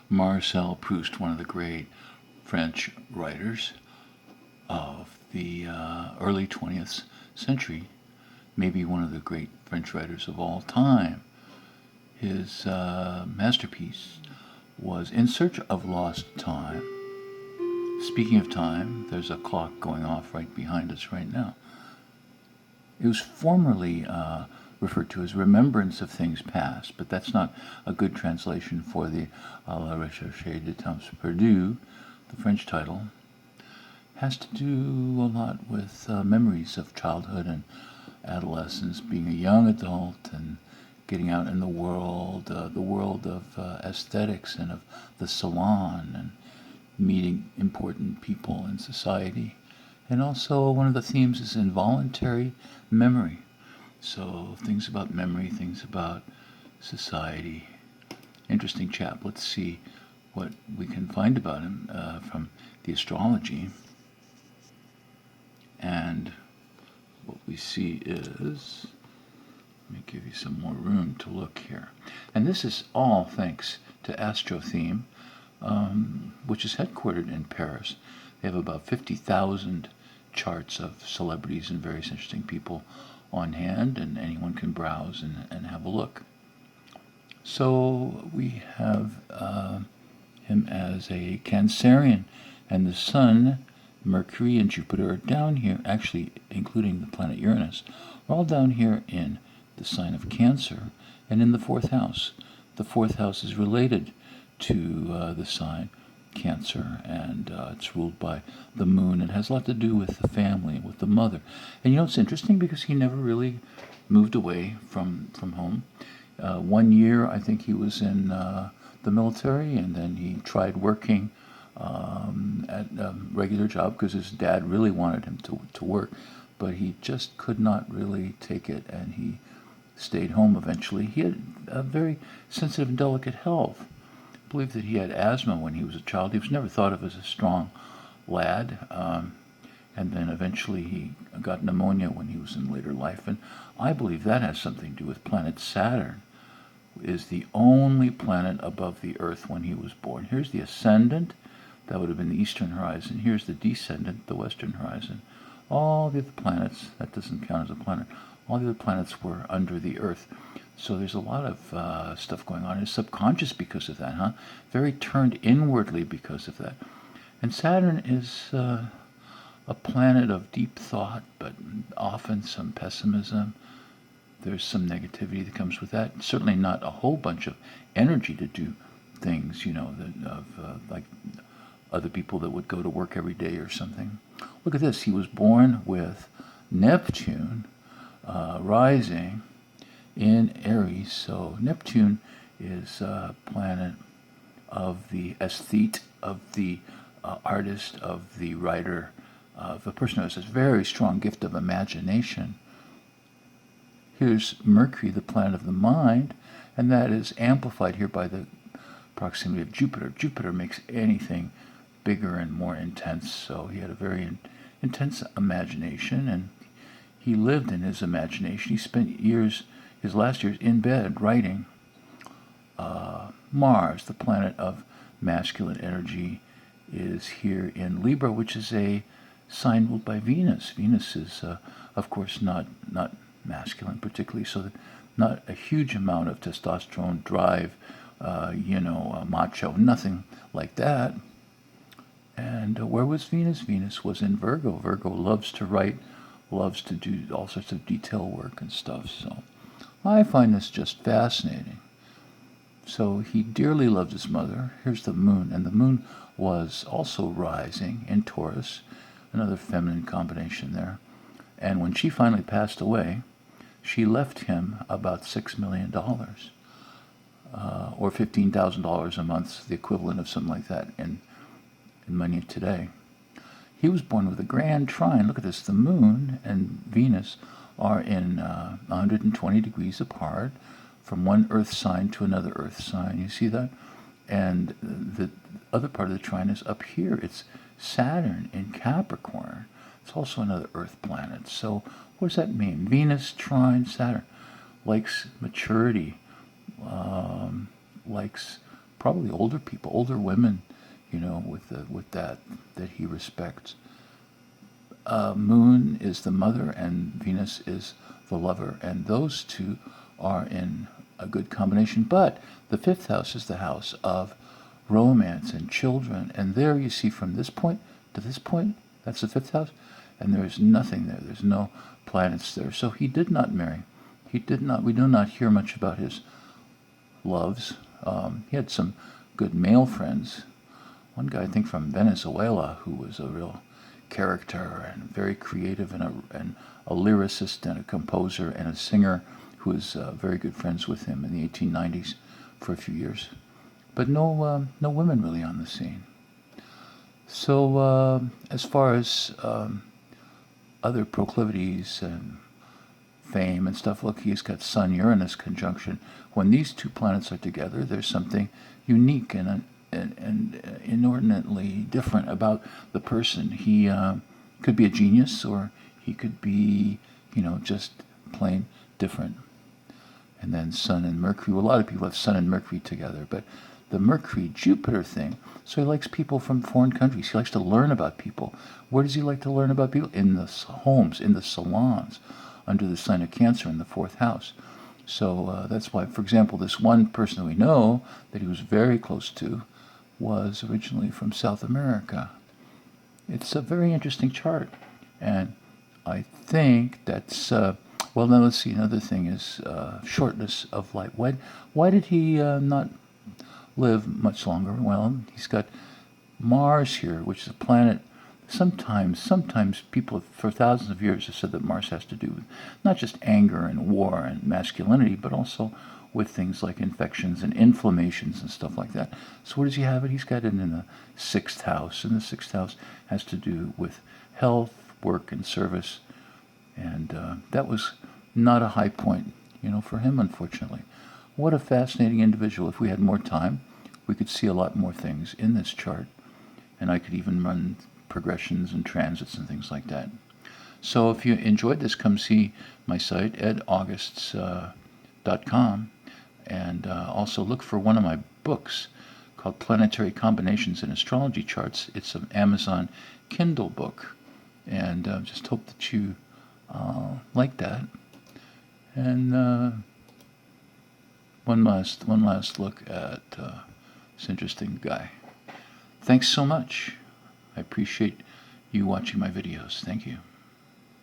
Marcel Proust, one of the great French writers of the early 20th century, maybe one of the great French writers of all time. His masterpiece was In Search of Lost Time. Speaking of time, there's a clock going off right behind us right now. It was formerly referred to as Remembrance of Things Past, but that's not a good translation for the La Recherche de Temps Perdus. The French title has to do a lot with memories of childhood and adolescence, being a young adult and getting out in the world of aesthetics and of the salon and meeting important people in society. And also one of the themes is involuntary memory. So things about memory, things about society. Interesting chap. Let's see what we can find about him from the Astrology. And what we see is, let me give you some more room to look here. And this is all thanks to Astro Theme, which is headquartered in Paris. They have about 50,000 charts of celebrities and various interesting people on hand, and anyone can browse and have a look. So we have him as a Cancerian, and the Sun, Mercury, and Jupiter are down here, actually including the planet Uranus, are all down here in the sign of Cancer and in the fourth house. The fourth house is related to the sign Cancer, and it's ruled by the moon. It has a lot to do with the family, with the mother. And you know, it's interesting because he never really moved away from home. 1 year, I think he was in the military, and then he tried working at a regular job because his dad really wanted him to work, but he just could not really take it, and he stayed home eventually. He had a very sensitive and delicate health. I believe that he had asthma when he was a child. He was never thought of as a strong lad, and then eventually he got pneumonia when he was in later life, and I believe that has something to do with planet Saturn. Is the only planet above the Earth when he was born. Here's the ascendant, that would have been the eastern horizon. Here's the descendant, the western horizon. All the other planets, that doesn't count as a planet, all the other planets were under the Earth. So there's a lot of stuff going on. It's subconscious because of that, huh? Very turned inwardly because of that. And Saturn is a planet of deep thought, but often some pessimism. There's some negativity that comes with that. Certainly not a whole bunch of energy to do things, you know, like other people that would go to work every day or something. Look at this. He was born with Neptune rising in Aries. So Neptune is a planet of the aesthete, of the artist, of the writer, of a person who has a very strong gift of imagination. Here's Mercury, the planet of the mind, and that is amplified here by the proximity of Jupiter. Jupiter makes anything bigger and more intense, so he had a very intense imagination, and he lived in his imagination. He spent his last years in bed writing. Mars, the planet of masculine energy, is here in Libra, which is a sign ruled by Venus. Venus is, of course, not masculine particularly, so that not a huge amount of testosterone drive, macho, nothing like that. And where was Venus? Venus was in Virgo. Virgo loves to write, loves to do all sorts of detail work and stuff. So I find this just fascinating. So he dearly loved his mother. Here's the moon, and the moon was also rising in Taurus, another feminine combination there. And when she finally passed away, she left him about $6 million, or $15,000 a month, the equivalent of something like that in money today. He was born with a grand trine. Look at this. The moon and Venus are in 120 degrees apart from one earth sign to another earth sign. You see that? And the other part of the trine is up here. It's Saturn in Capricorn. It's also another earth planet. So what does that mean? Venus trine Saturn likes maturity, likes probably older people, older women, with that he respects. Moon is the mother and Venus is the lover, and those two are in a good combination. But the fifth house is the house of romance and children, and there you see from this point to this point, that's the fifth house, and there's nothing there. There's no planets there. So he did not marry. He did not. We do not hear much about his loves. He had some good male friends. One guy, I think, from Venezuela, who was a real character and very creative, and a lyricist and a composer and a singer who was very good friends with him in the 1890s for a few years. But no women really on the scene. So as far as other proclivities and fame and stuff, look, he's got Sun-Uranus conjunction. When these two planets are together, there's something unique and inordinately different about the person. He could be a genius, or he could be, just plain different. And then Sun and Mercury. Well, a lot of people have Sun and Mercury together, but the Mercury-Jupiter thing, so he likes people from foreign countries. He likes to learn about people. Where does he like to learn about people? In the homes, in the salons, under the sign of Cancer in the fourth house. So that's why, for example, this one person we know that he was very close to was originally from South America. It's a very interesting chart, and I think that's, well, now let's see, another thing is shortness of life. Why did he not live much longer? Well, he's got Mars here, which is a planet. Sometimes people for thousands of years have said that Mars has to do with not just anger and war and masculinity, but also with things like infections and inflammations and stuff like that. So where does he have it? He's got it in the sixth house, and the sixth house has to do with health, work, and service. And that was not a high point, for him, unfortunately. What a fascinating individual. If we had more time, we could see a lot more things in this chart, and I could even run progressions and transits and things like that. So if you enjoyed this, come see my site, edaugusts.com, and also look for one of my books called Planetary Combinations in Astrology Charts. It's an Amazon Kindle book, and just hope that you like that. And one last look at this interesting guy. Thanks so much. I appreciate you watching my videos. Thank you.